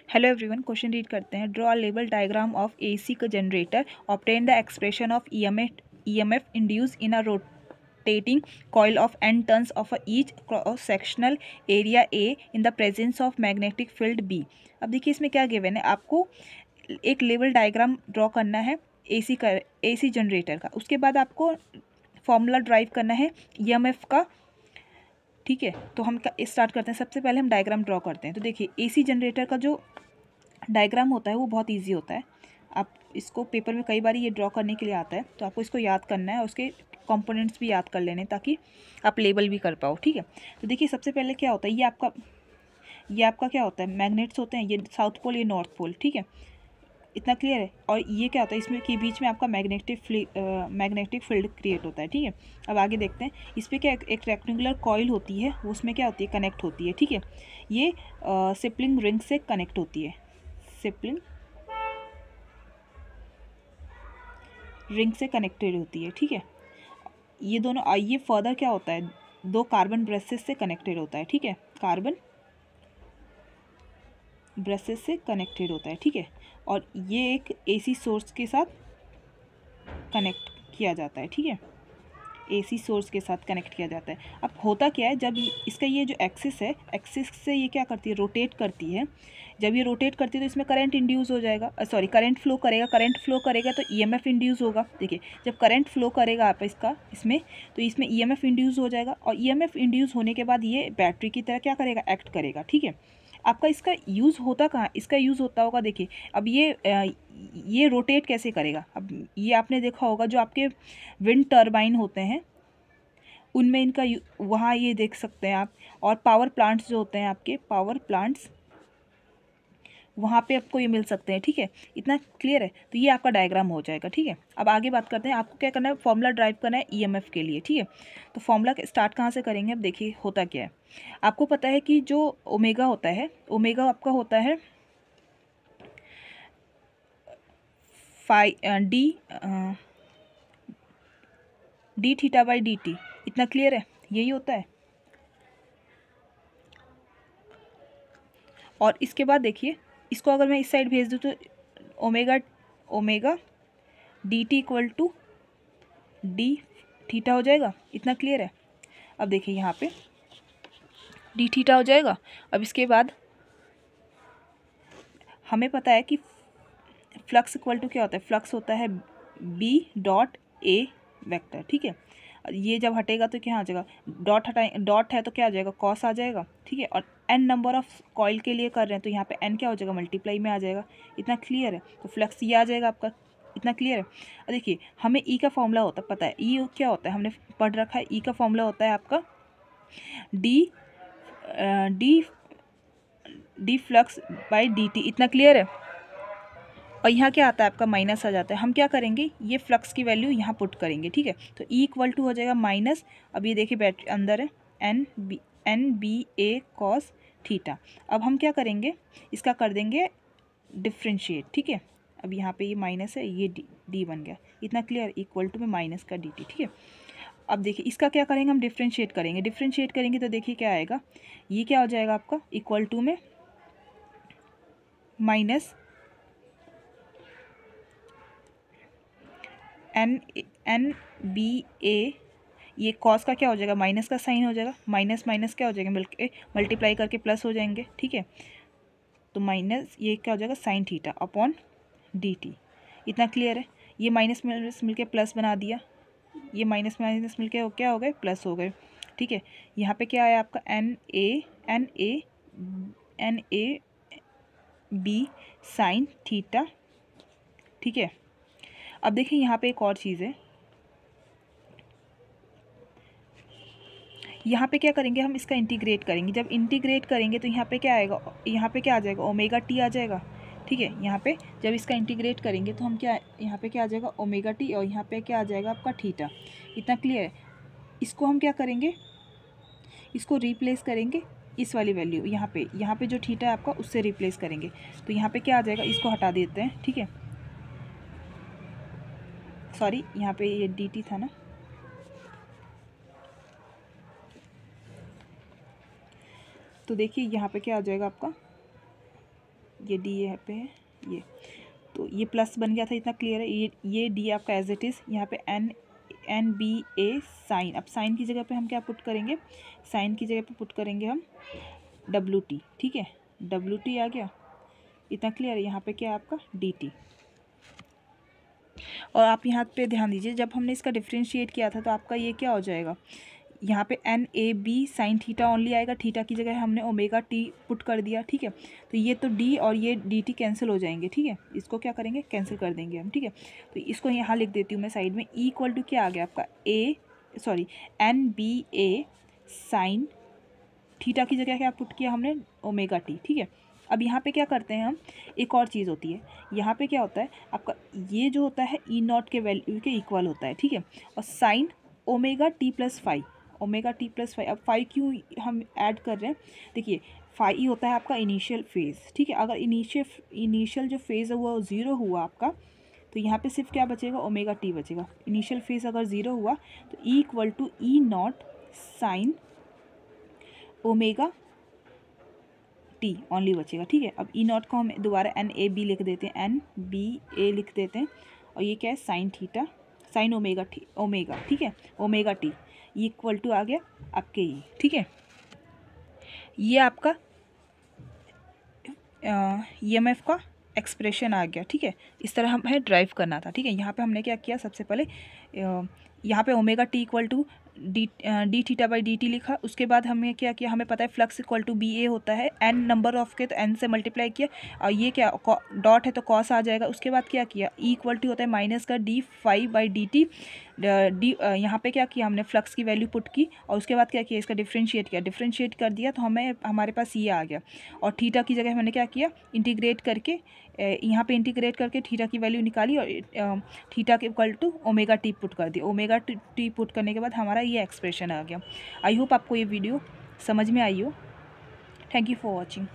Hello everyone, question read करते हैं। Draw a level diagram of AC का generator, obtain the expression of EMF induce in a rotating coil of n turns of each cross sectional area A in the presence of magnetic field B। अब देखिए इसमें क्या given है, आपको एक level diagram draw करना है AC generator का। उसके बाद आपको फॉर्मूला ड्राइव करना है ईएमएफ का। ठीक है, तो हम स्टार्ट करते हैं। सबसे पहले हम डायग्राम ड्रॉ करते हैं। तो देखिए एसी जनरेटर का जो डायग्राम होता है वो बहुत इजी होता है। आप इसको पेपर में कई बार ये ड्रॉ करने के लिए आता है, तो आपको इसको याद करना है और उसके कंपोनेंट्स भी याद कर लेने ताकि आप लेबल भी कर पाओ। ठीक है, तो देखिए सबसे पहले क्या होता है, ये आपका क्या होता है, मैग्नेट्स होते हैं। ये साउथ पोल, ये नॉर्थ पोल। ठीक है, इतना क्लियर है। और ये क्या होता है, इसमें के बीच में आपका मैग्नेटिक फील्ड क्रिएट होता है। ठीक है, अब आगे देखते हैं। इस पर क्या एक रेक्टेंगुलर कॉइल होती है, वो उसमें क्या होती है, कनेक्ट होती है। ठीक है, ये सिपलिंग रिंग से कनेक्ट होती है, सिपलिंग रिंग से कनेक्टेड होती है। ठीक है, ये दोनों ये फर्दर क्या होता है, दो कार्बन ब्रशेस से कनेक्टेड होता है। ठीक है, कार्बन ब्रशेस से कनेक्टेड होता है। ठीक है, और ये एक एसी सोर्स के साथ कनेक्ट किया जाता है। ठीक है, एसी सोर्स के साथ कनेक्ट किया जाता है। अब होता क्या है, जब इसका ये जो एक्सिस है, एक्सिस से ये क्या करती है, रोटेट करती है। जब ये रोटेट करती है तो इसमें करंट इंड्यूस हो जाएगा, सॉरी करंट फ्लो करेगा। करंट फ्लो करेगा तो ईएमएफ इंड्यूस होगा। देखिए जब करंट फ्लो करेगा आप इसमें तो इसमें ईएमएफ इंड्यूस हो जाएगा, और ईएमएफ इंड्यूस होने के बाद ये बैटरी की तरह क्या करेगा, एक्ट करेगा। ठीक है, आपका इसका यूज़ होता कहाँ, इसका यूज़ होता होगा, देखिए अब ये रोटेट कैसे करेगा। अब ये आपने देखा होगा, जो आपके विंड टर्बाइन होते हैं उनमें इनका वहाँ ये देख सकते हैं आप। और पावर प्लांट्स जो होते हैं, आपके पावर प्लांट्स, वहाँ पे आपको ये मिल सकते हैं। ठीक है, इतना क्लियर है। तो ये आपका डायग्राम हो जाएगा। ठीक है, अब आगे बात करते हैं। आपको क्या करना है, फॉर्मूला ड्राइव करना है ईएमएफ के लिए। ठीक है, तो फॉर्मूला स्टार्ट कहाँ से करेंगे। अब देखिए होता क्या है, आपको पता है कि जो ओमेगा होता है, ओमेगा आपका होता है D theta by D T. इतना क्लियर है, यही होता है। और इसके बाद देखिए, इसको अगर मैं इस साइड भेज दूँ तो omega D T equal to D theta हो जाएगा। इतना क्लियर है। अब देखिए यहाँ पे डी थीटा हो जाएगा। अब इसके बाद हमें पता है कि फ्लक्स इक्वल टू क्या होता है, फ्लक्स होता है बी डॉट ए वेक्टर। ठीक है, ये जब हटेगा तो क्या आ जाएगा, डॉट है तो क्या आ जाएगा, कॉस आ जाएगा। ठीक है, और एन नंबर ऑफ कॉइल के लिए कर रहे हैं तो यहाँ पे एन क्या हो जाएगा, मल्टीप्लाई में आ जाएगा। इतना क्लियर है, तो फ्लक्स ये आ जाएगा आपका। इतना क्लियर है। और देखिए हमें ई का फॉर्मूला होता है, पता है ई क्या होता है, हमने पढ़ रखा है। ई का फॉर्मूला होता है आपका D D D flux by D T. इतना क्लियर है। और यहाँ क्या आता है आपका, माइनस आ जाता है। हम क्या करेंगे, ये फ्लक्स की वैल्यू यहाँ पुट करेंगे। ठीक है, तो ई इक्वल टू हो जाएगा माइनस, अब ये देखिए बैटरी अंदर है, एन बी ए कॉस थीटा। अब हम क्या करेंगे, इसका कर देंगे डिफ्रेंशिएट। ठीक है, अब यहाँ पे ये माइनस है, ये डी बन गया। इतना क्लियर, इक्वल टू में माइनस का डी टी। ठीक है, अब देखिए इसका क्या करेंगे, हम डिफ्रेंशिएट करेंगे तो देखिए क्या आएगा, ये क्या हो जाएगा आपका, इक्वल टू में माइनस एन बी ए, ये कॉस का क्या हो जाएगा, माइनस का साइन हो जाएगा। माइनस माइनस क्या हो जाएगा, मल्टीप्लाई करके प्लस हो जाएंगे। ठीक है, तो माइनस ये क्या हो जाएगा, sine theta upon D T. इतना क्लियर है। ये माइनस माइनस मिलके प्लस बना दिया, ये माइनस माइनस मिलके क्या हो गए, प्लस हो गए। ठीक है, यहाँ पे क्या आया आपका, N A B sine theta. ठीक है, अब देखिए यहाँ पे एक और चीज़ है, यहाँ पे क्या करेंगे, हम इसका इंटीग्रेट करेंगे। जब इंटीग्रेट करेंगे तो यहाँ पे क्या आएगा, यहाँ पे क्या आ जाएगा, ओमेगा टी आ जाएगा। ठीक है, यहाँ पे जब इसका इंटीग्रेट करेंगे तो हम क्या, यहाँ पे क्या आ जाएगा, ओमेगा टी, और यहाँ पे क्या आ जाएगा आपका थीटा। इतना क्लियर है। इसको हम क्या करेंगे, इसको रिप्लेस करेंगे इस वाली वैल्यू, यहाँ पे जो थीटा है आपका उससे रिप्लेस करेंगे। तो यहाँ पे क्या आ जाएगा, इसको हटा देते हैं। ठीक है, सॉरी यहाँ पे ये डी टी था ना, तो देखिए यहाँ पे क्या आ जाएगा आपका, ये डी यहाँ पे है, ये तो ये प्लस बन गया था, इतना क्लियर है। ये डी आपका एज इट इज़, यहाँ पे एन बी ए साइन। अब साइन की जगह पे हम क्या पुट करेंगे, साइन की जगह पे पुट करेंगे हम डब्ल्यू टी, ठीक है, डब्ल्यू टी आ गया, इतना क्लियर है। यहाँ पे क्या है आपका डी टी। और आप यहाँ पे ध्यान दीजिए, जब हमने इसका डिफ्रेंशिएट किया था तो आपका ये क्या हो जाएगा, यहाँ पे N A B sine theta only आएगा, थीटा की जगह हमने ओमेगा टी पुट कर दिया, ठीक है। तो ये तो डी और ये डी टी कैंसिल हो जाएंगे, ठीक है, इसको क्या करेंगे, कैंसिल कर देंगे हम, ठीक है। तो इसको यहाँ लिख देती हूँ मैं साइड में, ई इक्वल टू क्या आ गया आपका एन बी ए साइन थीटा की जगह क्या पुट किया हमने, ओमेगा टी, ठीक है। अब यहाँ पे क्या करते हैं हम, एक और चीज़ होती है, यहाँ पे क्या होता है आपका, ये जो होता है ई नॉट के वैल्यू के इक्वल होता है, ठीक है। और sign omega T plus five, omega T plus five, अब फाइव क्यों हम ऐड कर रहे हैं, देखिए फाइव ई होता है आपका इनिशियल फेज़, ठीक है। अगर इनिशियल जो फेज़ है वो ज़ीरो हुआ आपका, तो यहाँ पे सिर्फ क्या बचेगा, ओमेगा टी बचेगा। इनिशियल फेज़ अगर ज़ीरो हुआ तो E equal to E naught sine omega T only बचेगा, ठीक है। अब ई नॉट को हम दोबारा एन ए बी लिख देते हैं, एन बी ए लिख देते हैं, और ये क्या है साइन थीटा साइन ओमेगा ठीक है, ओमेगा टी इक्वल टू आ गया आपके ये, ठीक है। ये आपका ईएमएफ का एक्सप्रेशन आ गया, ठीक है। इस तरह हमें ड्राइव करना था, ठीक है। यहाँ पे हमने क्या किया, सबसे पहले यहाँ पे omega T equal to D theta by D T लिखा। उसके बाद हमें क्या किया, हमें पता है flux equal to B A होता है, एन नंबर ऑफ के, तो एन से मल्टीप्लाई किया, और ये क्या डॉट है तो कॉस आ जाएगा। उसके बाद क्या किया, ई इक्वल टू होता है माइनस का D five by D T, यहाँ पे क्या किया हमने, फ्लक्स की वैल्यू पुट की, और उसके बाद क्या किया, इसका डिफ्रेंशिएट कर दिया, तो हमें हमारे पास ये आ गया। और थीटा की जगह मैंने क्या किया, इंटीग्रेट करके यहाँ पे इंटीग्रेट करके थीटा की वैल्यू निकाली, और थीटा के equal to omega T put कर दिया। ओमेगा टी पुट करने के बाद हमारा ये एक्सप्रेशन आ गया। आई होप आपको ये वीडियो समझ में आई हो। Thank you for watching.